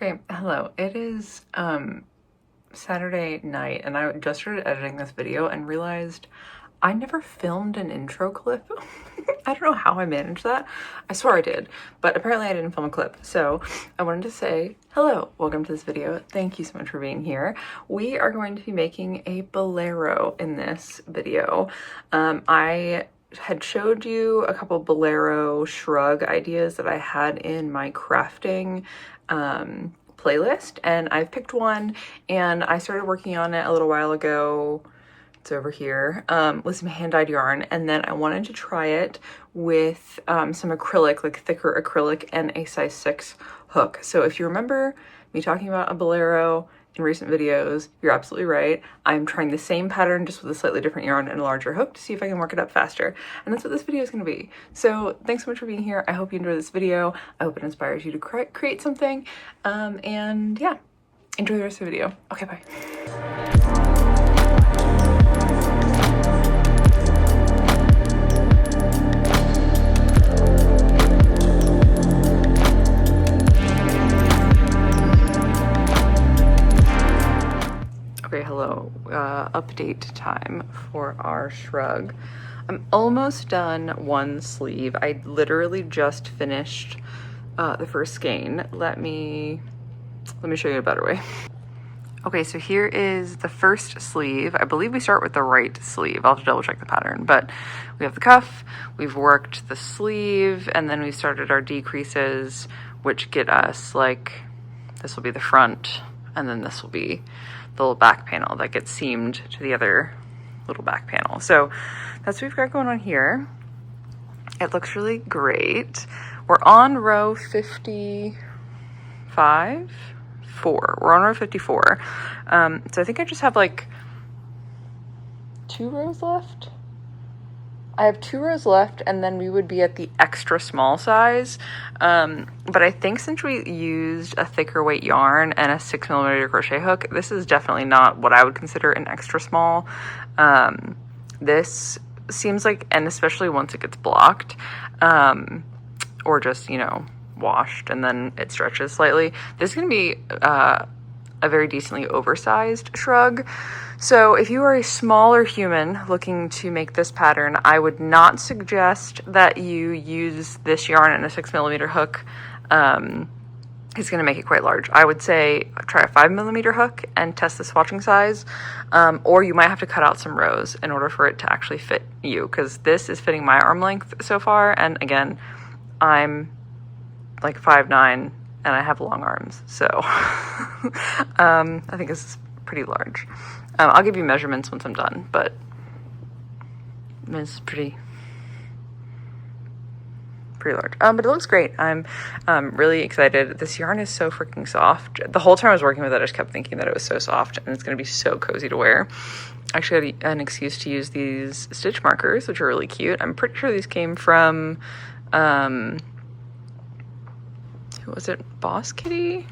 Okay, hello. It is Saturday night and I just started editing this video and realized I never filmed an intro clip. I don't know how I managed that. I swear I did, but apparently I didn't film a clip. So I wanted to say hello, welcome to this video. Thank you so much for being here. We are going to be making a Bolero in this video. I had showed you a couple Bolero shrug ideas that I had in my crafting playlist, and I've picked one and I started working on it a little while ago. It's over here, with some hand-dyed yarn, and then I wanted to try it with some acrylic, like thicker acrylic, and a size 6 hook. So if you remember me talking about a Bolero in recent videos, you're absolutely right. I'm trying the same pattern just with a slightly different yarn and a larger hook to see if I can work it up faster. And that's what this video is going to be. So thanks so much for being here. I hope you enjoy this video. I hope it inspires you to create something. And yeah, enjoy the rest of the video. Okay, bye. Okay, hello. Update time for our shrug. I'm almost done one sleeve. I literally just finished the first skein. Let me show you a better way. Okay, so here is the first sleeve. I believe we start with the right sleeve. I'll have to double check the pattern, but we have the cuff, we've worked the sleeve, and then we started our decreases, which get us like, this will be the front, and then this will be the little back panel that gets seamed to the other little back panel. So that's what we've got going on here. It looks really great. We're on row 55? We're on row 54. So I think I just have like 2 rows left. I have 2 rows left, and then we would be at the extra small size. But I think since we used a thicker weight yarn and a 6mm crochet hook, this is definitely not what I would consider an extra small. This seems like, and especially once it gets blocked, or just, you know, washed and then it stretches slightly, this is going to be a very decently oversized shrug. So if you are a smaller human looking to make this pattern, I would not suggest that you use this yarn and a 6mm hook. It's going to make it quite large. I would say try a 5mm hook and test the swatching size, or you might have to cut out some rows in order for it to actually fit you, because this is fitting my arm length so far, and again, I'm like 5'9", and I have long arms, so I think this is pretty large. I'll give you measurements once I'm done, but it's pretty large. But it looks great. I'm really excited. This yarn is so freaking soft. The whole time I was working with it, I just kept thinking that it was so soft, and it's going to be so cozy to wear. I actually had an excuse to use these stitch markers, which are really cute. I'm pretty sure these came from who was it, Boss Kitty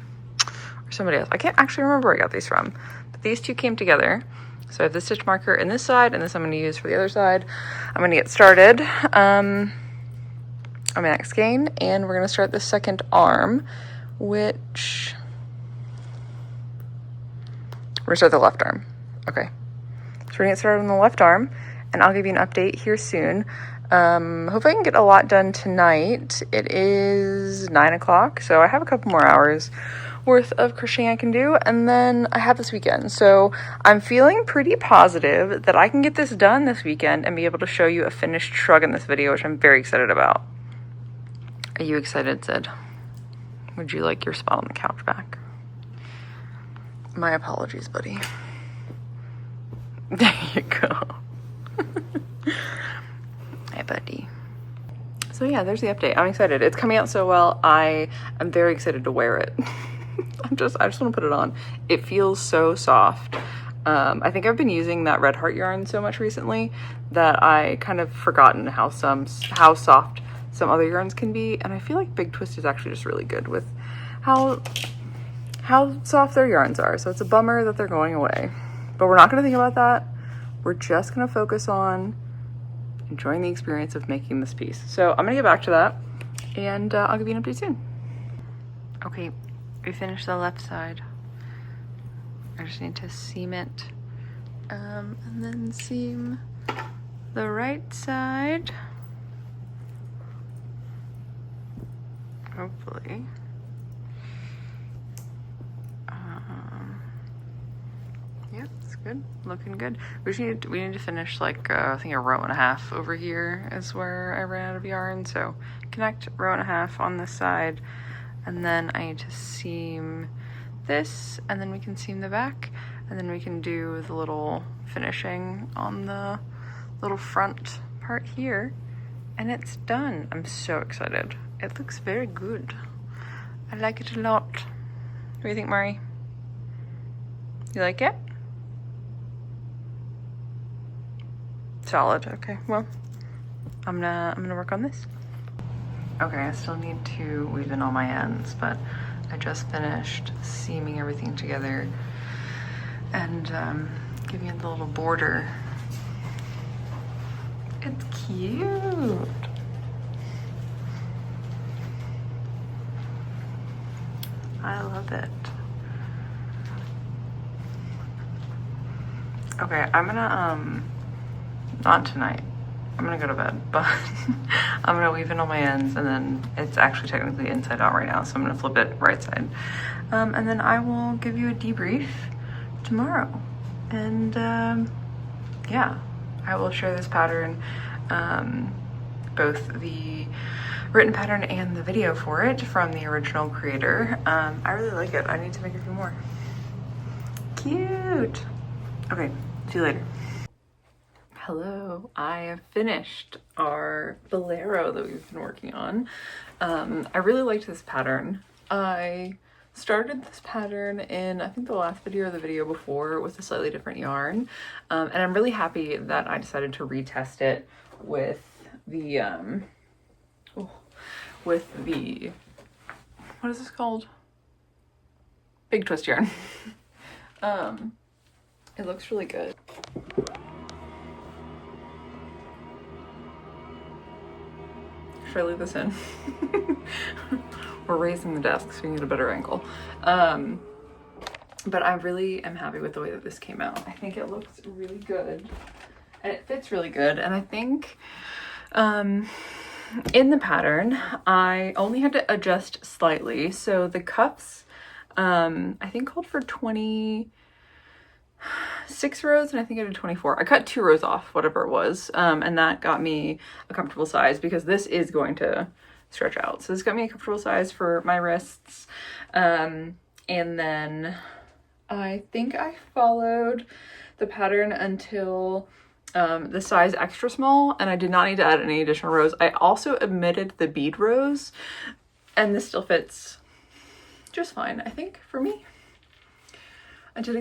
or somebody else? I can't actually remember where I got these from, but these two came together. So I have the stitch marker in this side, and this I'm going to use for the other side. I'm going to get started on my next skein, and we're going to start the second arm, which we're going to start the left arm. Okay, so we're going to get started on the left arm, and I'll give you an update here soon. Hopefully I can get a lot done tonight. It is 9 o'clock, so I have a couple more hours worth of crocheting I can do, and then I have this weekend. So I'm feeling pretty positive that I can get this done this weekend and be able to show you a finished shrug in this video, which I'm very excited about. Are you excited, Sid? Would you like your spot on the couch back? My apologies, buddy. There you go. Hi, buddy. So yeah, there's the update. I'm excited. It's coming out so well. I am very excited to wear it. I just want to put it on. It feels so soft. I think I've been using that red heart yarn so much recently that I kind of forgotten how soft some other yarns can be, and I feel like Big Twist is actually just really good with how soft their yarns are. So it's a bummer that they're going away, but we're not going to think about that. We're just going to focus on enjoying the experience of making this piece. So I'm going to get back to that, and I'll give you an update soon. Okay, we finished the left side. I just need to seam it, and then seam the right side. Hopefully. Yeah, it's good. Looking good. We need to finish like I think a row and a half over here is where I ran out of yarn. So connect row and a half on this side, and then I need to seam this, and then we can seam the back, and then we can do the little finishing on the little front part here, and it's done. I'm so excited. It looks very good. I like it a lot. What do you think, Mari? You like it? Solid. Okay, well, I'm gonna work on this. Okay, I still need to weave in all my ends, but I just finished seaming everything together and giving it the little border. It's cute. I love it. Okay, I'm gonna not tonight. I'm gonna go to bed, but I'm gonna weave in all my ends, and then it's actually technically inside out right now, so I'm gonna flip it right side. And then I will give you a debrief tomorrow. And yeah, I will share this pattern, both the written pattern and the video for it from the original creator. I really like it. I need to make a few more. Cute. Okay, see you later. Hello, I have finished our Bolero that we've been working on. I really liked this pattern. I started this pattern in, I think, the last video or the video before with a slightly different yarn. And I'm really happy that I decided to retest it with the, what is this called? Big twist yarn. It looks really good. Should I leave this in? We're raising the desk so we can get a better angle. But I really am happy with the way that this came out. I think it looks really good and it fits really good. And I think in the pattern, I only had to adjust slightly. So the cuffs, I think called for 26 rows, and I think I did 24. I cut 2 rows off, whatever it was, and that got me a comfortable size because this is going to stretch out. So this got me a comfortable size for my wrists. And then I think I followed the pattern until the size extra small, and I did not need to add any additional rows. I also omitted the bead rows, and this still fits just fine, I think, for me. I did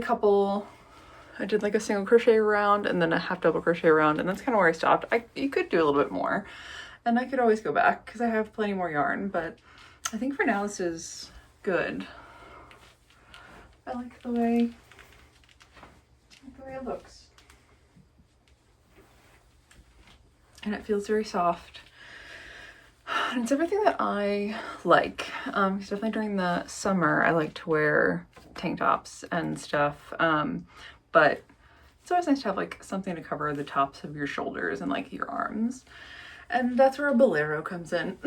like a single crochet round and then a half double crochet round, and that's kind of where I stopped. You could do a little bit more, and I could always go back because I have plenty more yarn, but I think for now this is good. I like the way it looks. And it feels very soft. And it's everything that I like. Because definitely during the summer I like to wear tank tops and stuff. But it's always nice to have like something to cover the tops of your shoulders and like your arms. And that's where a Bolero comes in.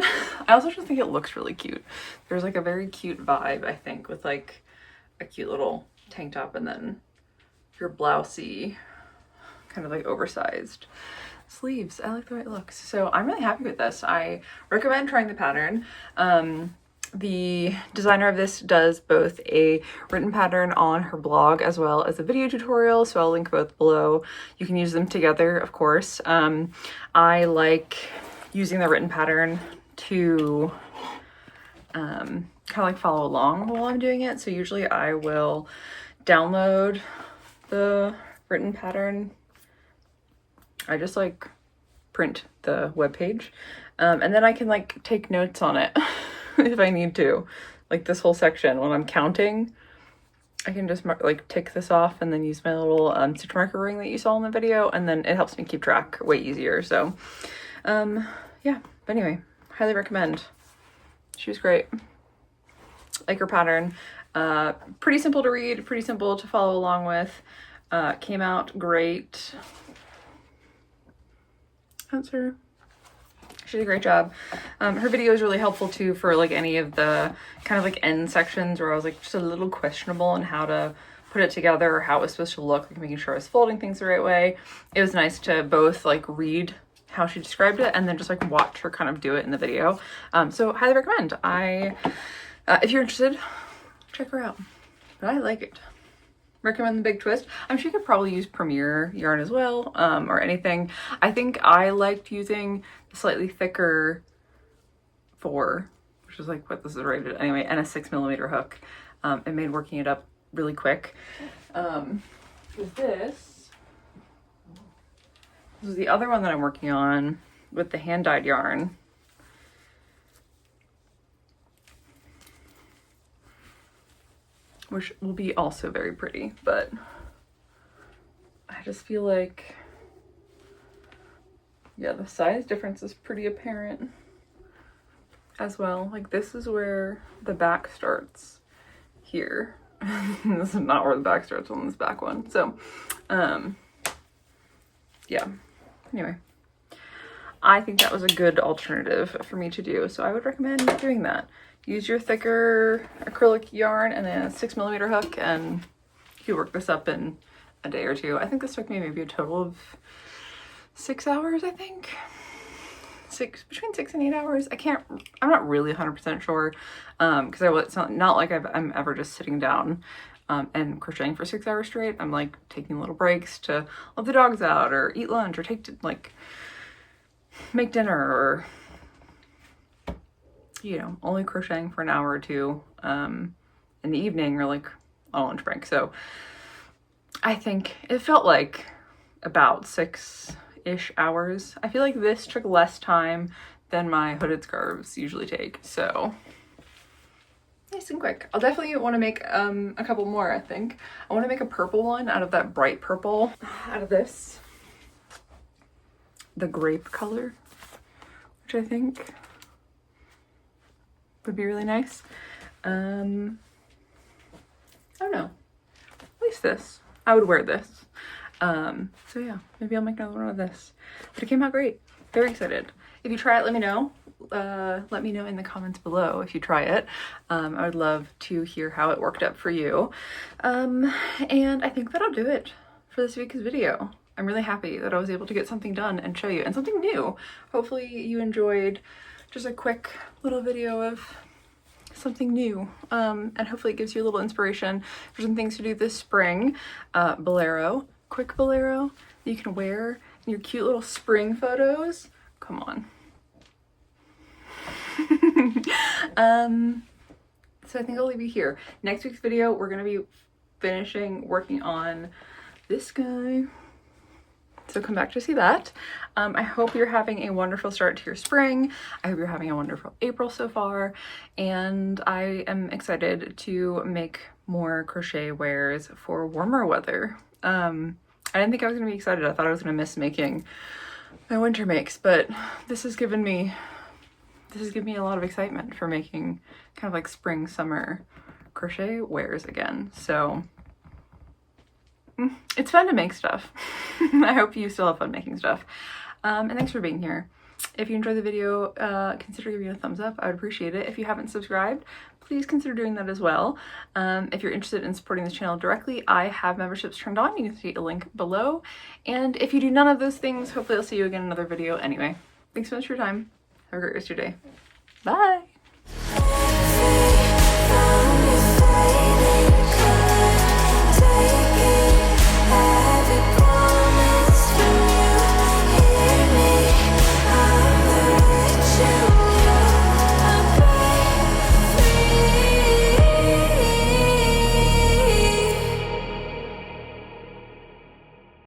I also just think it looks really cute. There's like a very cute vibe, I think, with like a cute little tank top and then your blousey, kind of like oversized sleeves. I like the way it looks. So I'm really happy with this. I recommend trying the pattern. The designer of this does both a written pattern on her blog as well as a video tutorial, so I'll link both below. You can use them together, of course. I like using the written pattern to kind of like follow along while I'm doing it. So usually I will download the written pattern. I just like print the web page, and then I can like take notes on it if I need to. Like this whole section, when I'm counting, I can just like tick this off and then use my little stitch marker ring that you saw in the video, and then it helps me keep track way easier. So yeah, but anyway, highly recommend. She was great. like her pattern. Pretty simple to read, pretty simple to follow along with. Came out great. That's her. She did a great job. Her video is really helpful too for like any of the kind of like end sections where I was like just a little questionable on how to put it together or how it was supposed to look, like making sure I was folding things the right way. It was nice to both like read how she described it and then just like watch her kind of do it in the video. So highly recommend. If you're interested, check her out. But I like it. Recommend the Big Twist. I'm sure you could probably use Premier yarn as well, or anything. I think I liked using the slightly thicker 4, which is like what this is rated anyway, and a 6mm hook. It made working it up really quick. Because this is the other one that I'm working on with the hand-dyed yarn. Which will be also very pretty, but I just feel like, yeah, the size difference is pretty apparent as well. Like this is where the back starts here. This is not where the back starts on this back one. So, yeah, anyway, I think that was a good alternative for me to do. So I would recommend doing that. Use your thicker acrylic yarn and a 6mm hook, and you work this up in a day or two. I think this took me maybe a total of 6 hours, I think. Between 6 and 8 hours. I'm not really 100% sure, because it's not like I'm ever just sitting down and crocheting for 6 hours straight. I'm like taking little breaks to let the dogs out or eat lunch or make dinner, or you know, only crocheting for an hour or two in the evening or like on lunch break. So I think it felt like about 6-ish hours. I feel like this took less time than my hooded scarves usually take. So nice and quick. I'll definitely want to make a couple more, I think. I want to make a purple one out of that bright purple, out of this. The grape color, which I think would be really nice. I don't know. At least this. I would wear this. So yeah, maybe I'll make another one of this. But it came out great. Very excited. If you try it, let me know. Let me know in the comments below if you try it. I would love to hear how it worked out for you. And I think that'll do it for this week's video. I'm really happy that I was able to get something done and show you, and something new. Hopefully you enjoyed just a quick little video of something new, and hopefully it gives you a little inspiration for some things to do this spring. Bolero, quick bolero you can wear in your cute little spring photos. Come on. So I think I'll leave you here. Next week's video, we're gonna be working on this guy. So come back to see that. I hope you're having a wonderful start to your spring. I hope you're having a wonderful April so far. And I am excited to make more crochet wears for warmer weather. I didn't think I was gonna be excited. I thought I was gonna miss making my winter makes, but this has given me a lot of excitement for making kind of like spring, summer crochet wears again. So it's fun to make stuff. I hope you still have fun making stuff. And thanks for being here. If you enjoyed the video, consider giving it a thumbs up. I would appreciate it. If you haven't subscribed, please consider doing that as well. If you're interested in supporting this channel directly, I have memberships turned on. You can see a link below. And if you do none of those things, hopefully I'll see you again in another video anyway. Thanks so much for your time. Have a great rest of your day. Bye!